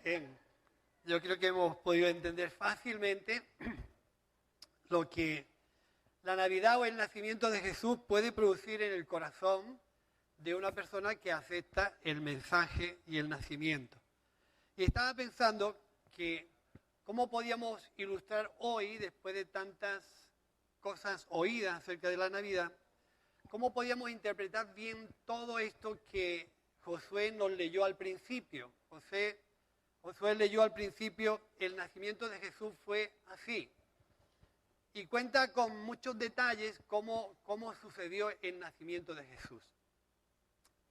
Bien, yo creo que hemos podido entender fácilmente lo que la Navidad o el nacimiento de Jesús puede producir en el corazón de una persona que acepta el mensaje y el nacimiento. Y estaba pensando que cómo podíamos ilustrar hoy, después de tantas cosas oídas acerca de la Navidad, cómo podíamos interpretar bien todo esto que Josué nos leyó al principio. Josué leyó al principio, el nacimiento de Jesús fue así. Y cuenta con muchos detalles cómo sucedió el nacimiento de Jesús.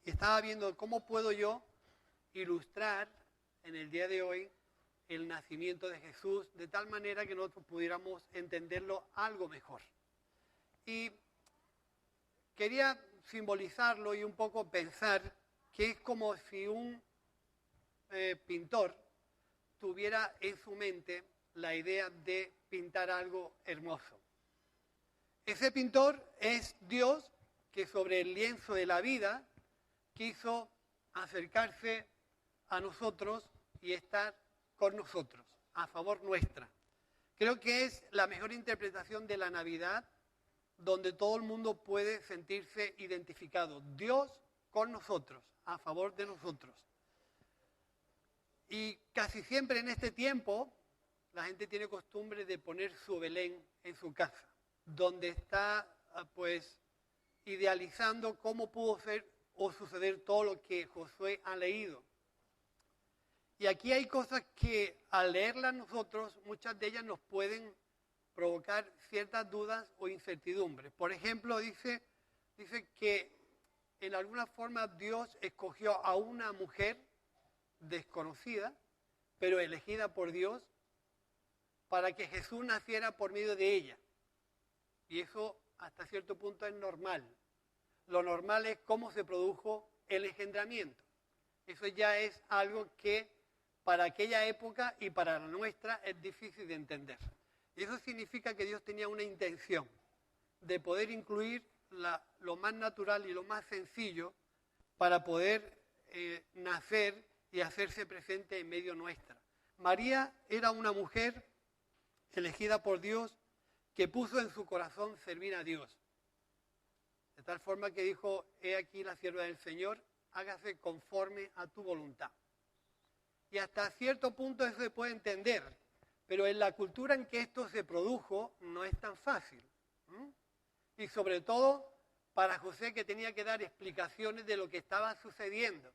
Y estaba viendo cómo puedo yo ilustrar en el día de hoy el nacimiento de Jesús de tal manera que nosotros pudiéramos entenderlo algo mejor. Y quería simbolizarlo y un poco pensar que es como si un pintor tuviera en su mente la idea de pintar algo hermoso. Ese pintor es Dios que sobre el lienzo de la vida quiso acercarse a nosotros y estar con nosotros, a favor nuestra. Creo que es la mejor interpretación de la Navidad, donde todo el mundo puede sentirse identificado. Dios con nosotros, a favor de nosotros. Y casi siempre en este tiempo, la gente tiene costumbre de poner su Belén en su casa, donde está, pues, idealizando cómo pudo ser o suceder todo lo que Josué ha leído. Y aquí hay cosas que al leerlas nosotros, muchas de ellas nos pueden provocar ciertas dudas o incertidumbres. Por ejemplo, dice que en alguna forma Dios escogió a una mujer desconocida, pero elegida por Dios, para que Jesús naciera por medio de ella. Y eso hasta cierto punto es normal. Lo normal es cómo se produjo el engendramiento. Eso ya es algo que para aquella época y para la nuestra es difícil de entender. Y eso significa que Dios tenía una intención de poder incluir lo más natural y lo más sencillo para poder nacer y hacerse presente en medio nuestra. María era una mujer elegida por Dios que puso en su corazón servir a Dios. De tal forma que dijo, he aquí la sierva del Señor, hágase conforme a tu voluntad. Y hasta cierto punto eso se puede entender, pero en la cultura en que esto se produjo no es tan fácil. Y sobre todo para José, que tenía que dar explicaciones de lo que estaba sucediendo.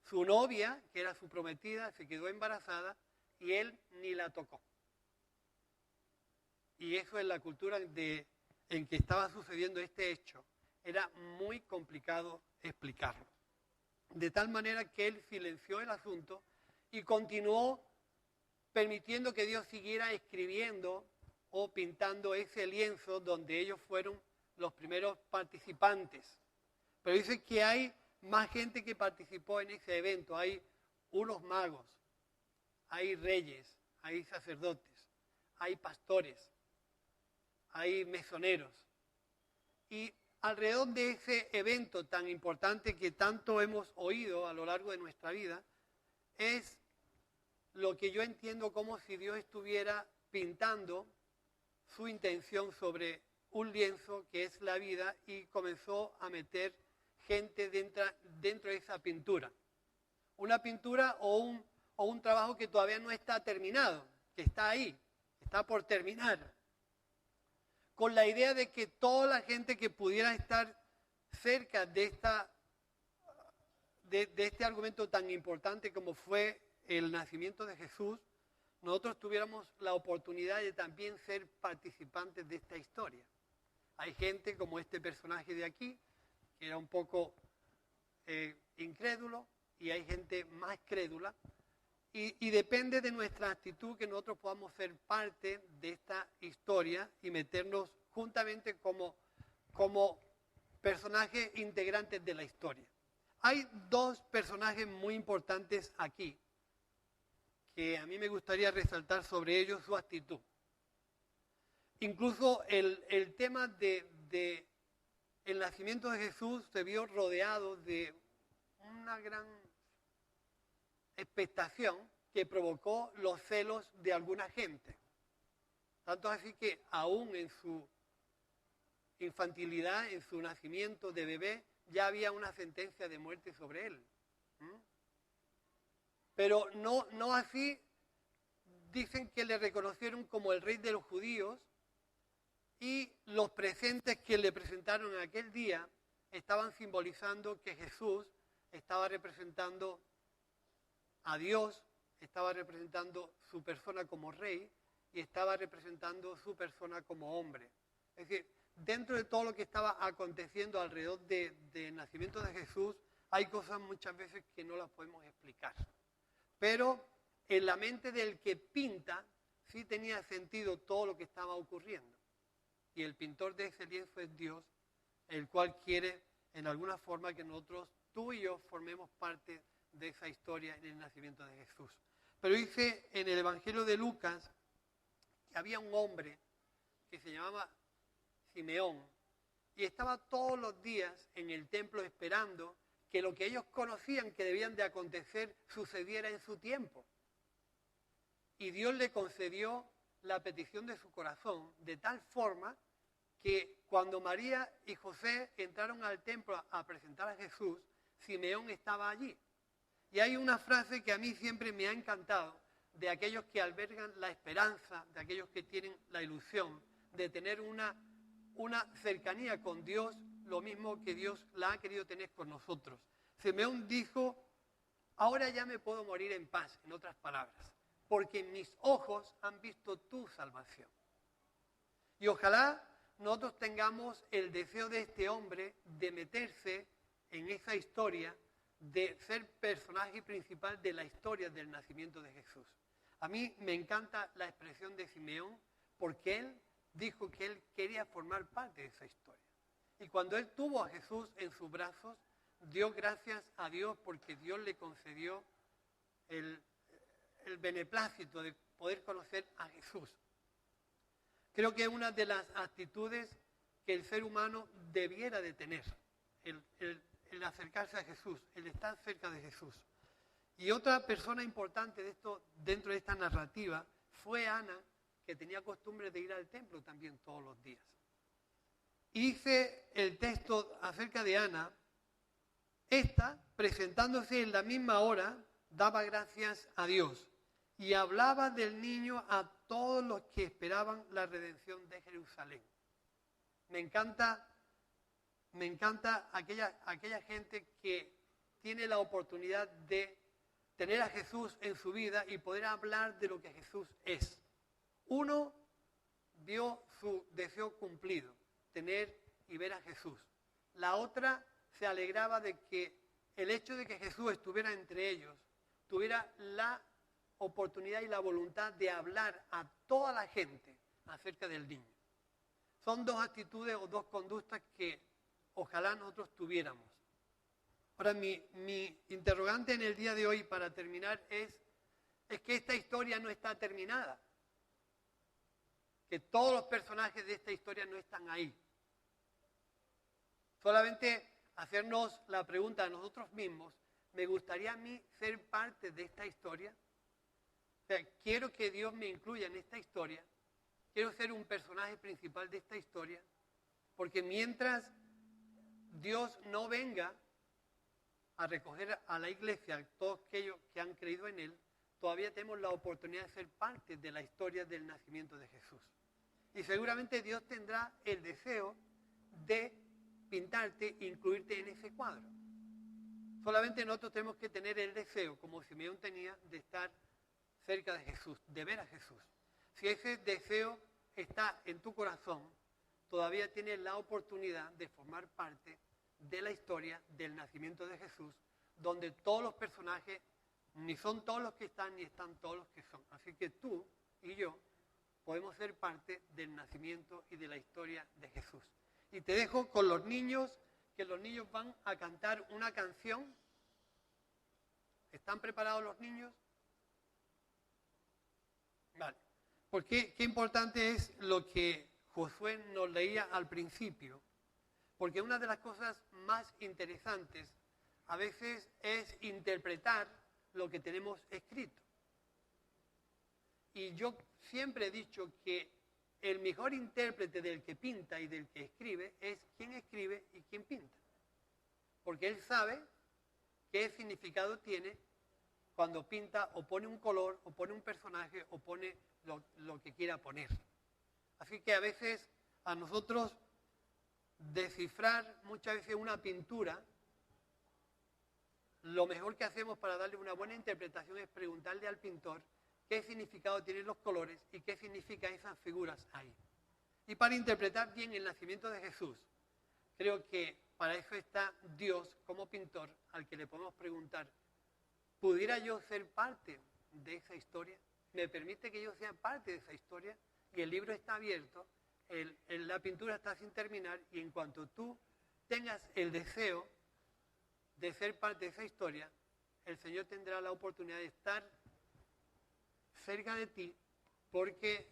Su novia, que era su prometida, se quedó embarazada y él ni la tocó. Y eso en la cultura en que estaba sucediendo este hecho, era muy complicado explicarlo. De tal manera que él silenció el asunto y continuó permitiendo que Dios siguiera escribiendo o pintando ese lienzo donde ellos fueron los primeros participantes. Pero dice que hay más gente que participó en ese evento. Hay unos magos, hay reyes, hay sacerdotes, hay pastores, hay mesoneros. Y alrededor de ese evento tan importante que tanto hemos oído a lo largo de nuestra vida, es lo que yo entiendo como si Dios estuviera pintando su intención sobre un lienzo que es la vida y comenzó a meter gente dentro de esa pintura. Una pintura o un trabajo que todavía no está terminado, que está ahí, está por terminar. Con la idea de que toda la gente que pudiera estar cerca de este argumento tan importante como fue el nacimiento de Jesús, nosotros tuviéramos la oportunidad de también ser participantes de esta historia. Hay gente como este personaje de aquí, que era un poco incrédulo, y hay gente más crédula, y depende de nuestra actitud que nosotros podamos ser parte de esta historia y meternos juntamente como personajes integrantes de la historia. Hay dos personajes muy importantes aquí, que a mí me gustaría resaltar sobre ellos su actitud. Incluso el tema del nacimiento de Jesús se vio rodeado de una gran expectación, que provocó los celos de alguna gente. Tanto así que aún en su infantilidad, en su nacimiento de bebé, ya había una sentencia de muerte sobre él. Pero no así, dicen que le reconocieron como el rey de los judíos y los presentes que le presentaron en aquel día estaban simbolizando que Jesús estaba representando a Dios, estaba representando su persona como rey y estaba representando su persona como hombre. Es decir, dentro de todo lo que estaba aconteciendo alrededor del nacimiento de Jesús, hay cosas muchas veces que no las podemos explicar. Pero en la mente del que pinta, sí tenía sentido todo lo que estaba ocurriendo. Y el pintor de ese lienzo es Dios, el cual quiere, en alguna forma, que nosotros, tú y yo, formemos parte de esa historia en el nacimiento de Jesús. Pero dice en el Evangelio de Lucas que había un hombre que se llamaba Simeón y estaba todos los días en el templo esperando que lo que ellos conocían que debían de acontecer sucediera en su tiempo. Y Dios le concedió la petición de su corazón de tal forma que cuando María y José entraron al templo a presentar a Jesús, Simeón estaba allí. Y hay una frase que a mí siempre me ha encantado, de aquellos que albergan la esperanza, de aquellos que tienen la ilusión de tener una cercanía con Dios, lo mismo que Dios la ha querido tener con nosotros. Simeón dijo, ahora ya me puedo morir en paz, en otras palabras, porque mis ojos han visto tu salvación. Y ojalá nosotros tengamos el deseo de este hombre de meterse en esa historia, de ser personaje principal de la historia del nacimiento de Jesús. A mí me encanta la expresión de Simeón porque él dijo que él quería formar parte de esa historia. Y cuando él tuvo a Jesús en sus brazos, dio gracias a Dios porque Dios le concedió el beneplácito de poder conocer a Jesús. Creo que es una de las actitudes que el ser humano debiera de tener, el acercarse a Jesús, el estar cerca de Jesús. Y otra persona importante de esto, dentro de esta narrativa, fue Ana, que tenía costumbre de ir al templo también todos los días. Y dice el texto acerca de Ana, esta, presentándose en la misma hora, daba gracias a Dios y hablaba del niño a todos los que esperaban la redención de Jerusalén. Me encanta aquella gente que tiene la oportunidad de tener a Jesús en su vida y poder hablar de lo que Jesús es. Uno vio su deseo cumplido, tener y ver a Jesús. La otra se alegraba de que el hecho de que Jesús estuviera entre ellos, tuviera la oportunidad y la voluntad de hablar a toda la gente acerca del niño. Son dos actitudes o dos conductas que ojalá nosotros tuviéramos. Ahora, mi interrogante en el día de hoy, para terminar, es que esta historia no está terminada. Que todos los personajes de esta historia no están ahí. Solamente hacernos la pregunta a nosotros mismos, ¿me gustaría a mí ser parte de esta historia? O sea, quiero que Dios me incluya en esta historia. Quiero ser un personaje principal de esta historia. Porque mientras Dios no venga a recoger a la iglesia, todos aquellos que han creído en Él, todavía tenemos la oportunidad de ser parte de la historia del nacimiento de Jesús. Y seguramente Dios tendrá el deseo de pintarte e incluirte en ese cuadro. Solamente nosotros tenemos que tener el deseo, como Simeón tenía, de estar cerca de Jesús, de ver a Jesús. Si ese deseo está en tu corazón, todavía tienes la oportunidad de formar parte de la historia del nacimiento de Jesús, donde todos los personajes, ni son todos los que están, ni están todos los que son. Así que tú y yo podemos ser parte del nacimiento y de la historia de Jesús. Y te dejo con los niños, que los niños van a cantar una canción. ¿Están preparados los niños? Vale. Porque qué importante es lo que Josué nos leía al principio. Porque una de las cosas más interesantes a veces es interpretar lo que tenemos escrito. Y yo siempre he dicho que el mejor intérprete del que pinta y del que escribe es quien escribe y quien pinta. Porque él sabe qué significado tiene cuando pinta o pone un color, o pone un personaje, o pone lo que quiera poner. Así que a veces a nosotros descifrar muchas veces una pintura, lo mejor que hacemos para darle una buena interpretación es preguntarle al pintor qué significado tienen los colores y qué significan esas figuras ahí. Y para interpretar bien el nacimiento de Jesús, creo que para eso está Dios como pintor, al que le podemos preguntar, ¿pudiera yo ser parte de esa historia? ¿Me permite que yo sea parte de esa historia? Y el libro está abierto, la pintura está sin terminar, y en cuanto tú tengas el deseo de ser parte de esa historia, el Señor tendrá la oportunidad de estar cerca de ti, porque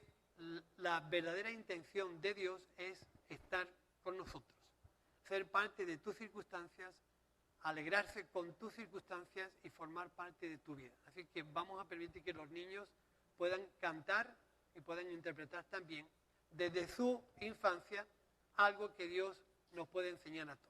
la verdadera intención de Dios es estar con nosotros, ser parte de tus circunstancias, alegrarse con tus circunstancias y formar parte de tu vida. Así que vamos a permitir que los niños puedan cantar y puedan interpretar también desde su infancia algo que Dios nos puede enseñar a todos.